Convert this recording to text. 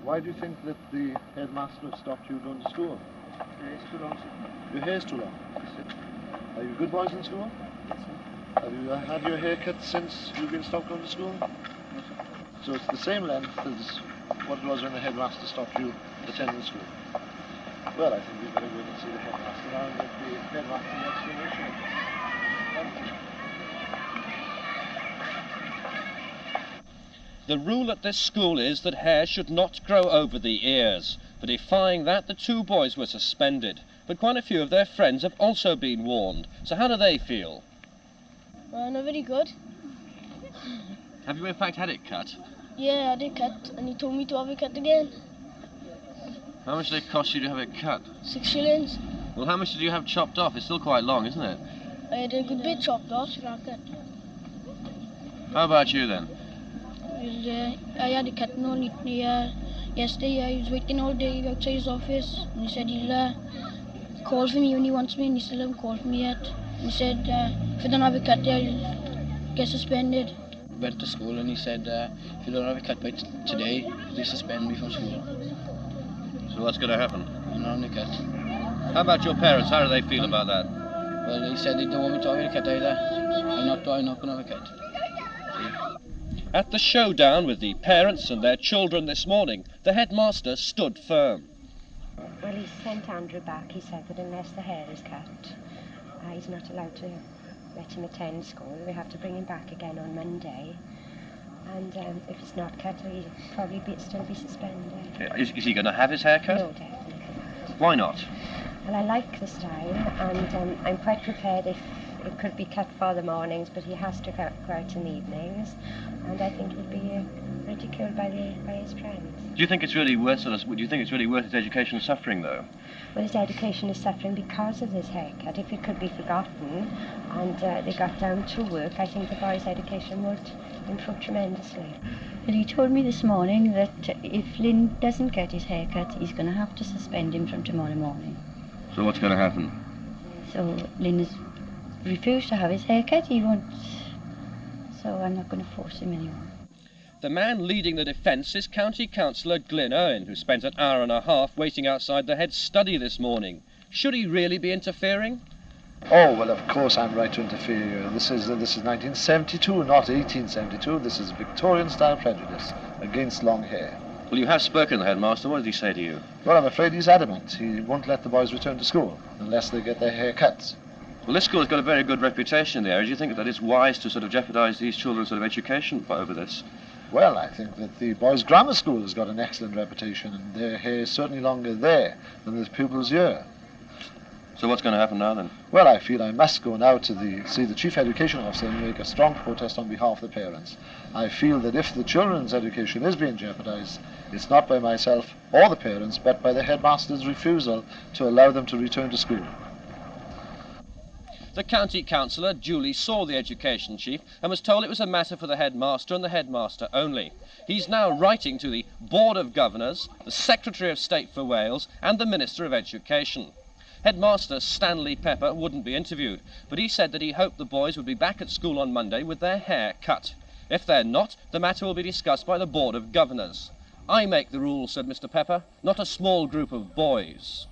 Why do you think that the headmaster has stopped you going to school? It's too long, sir. Your hair's too long. Yes, sir. Are you good boys in school? Yes, sir. Have you had your hair cut since you've been stopped going to school? No, sir. So it's the same length as what it was when the headmaster stopped you attending school. Well, I think we'd better go and see the headmaster now and get the headmaster's explanation. Thank you. The rule at this school is that hair should not grow over the ears. For defying that, the two boys were suspended. But quite a few of their friends have also been warned. So how do they feel? Not very good. Have you in fact had it cut? Yeah, I had it cut, and he told me to have it cut again. How much did it cost you to have it cut? 6 shillings. Well, how much did you have chopped off? It's still quite long, isn't it? I had a good bit chopped off, so I cut. How about you then? I had it cut only yesterday. I was waiting all day outside his office, and he said he'll call for me when he wants me, and he still hasn't called for me yet. And he said if I don't have it cut, I'll get suspended. Went to school and he said if you don't have it cut by today, they suspend me from school. So what's going to happen? I'm not having it cut. How about your parents? How do they feel about that? Well, he said they don't want me to have it cut either. I'm not going to have it cut. At the showdown with the parents and their children this morning, the headmaster stood firm. Well, he sent Andrew back. He said that unless the hair is cut, he's not allowed to let him attend school. We have to bring him back again on Monday. And if it's not cut, he'll probably still be suspended. Is he going to have his hair cut? No, definitely not. Why not? Well, I like the style, and I'm quite prepared if it could be cut for the mornings, but he has to go out in the evenings, and I think he'd be ridiculed by his friends. Do you think it's really worth his education suffering, though? Well, his education is suffering because of this haircut. If it could be forgotten and they got down to work, I think the boy's education would improve tremendously. But he told me this morning that if Lynn doesn't get his haircut, he's going to have to suspend him from tomorrow morning. So what's going to happen? So Lynn has refused to have his haircut. He won't. So I'm not going to force him anymore. The man leading the defence is County Councillor Glyn Owen, who spent an hour and a half waiting outside the head study this morning. Should he really be interfering? Oh, well, of course I'm right to interfere. This is 1972, not 1872. This is Victorian-style prejudice against long hair. Well, you have spoken to the headmaster. What did he say to you? Well, I'm afraid he's adamant. He won't let the boys return to school unless they get their hair cut. Well, this school has got a very good reputation in the area. Do you think that it's wise to sort of jeopardise these children's sort of education over this? Well, I think that the boys' grammar school has got an excellent reputation, and their hair is certainly longer there than the pupils here. So what's going to happen now then? Well, I feel I must go now to see the Chief Education Officer and make a strong protest on behalf of the parents. I feel that if the children's education is being jeopardised, it's not by myself or the parents, but by the headmaster's refusal to allow them to return to school. The county councillor duly saw the education chief and was told it was a matter for the headmaster and the headmaster only. He's now writing to the Board of Governors, the Secretary of State for Wales and the Minister of Education. Headmaster Stanley Pepper wouldn't be interviewed, but he said that he hoped the boys would be back at school on Monday with their hair cut. If they're not, the matter will be discussed by the Board of Governors. I make the rules, said Mr. Pepper, not a small group of boys.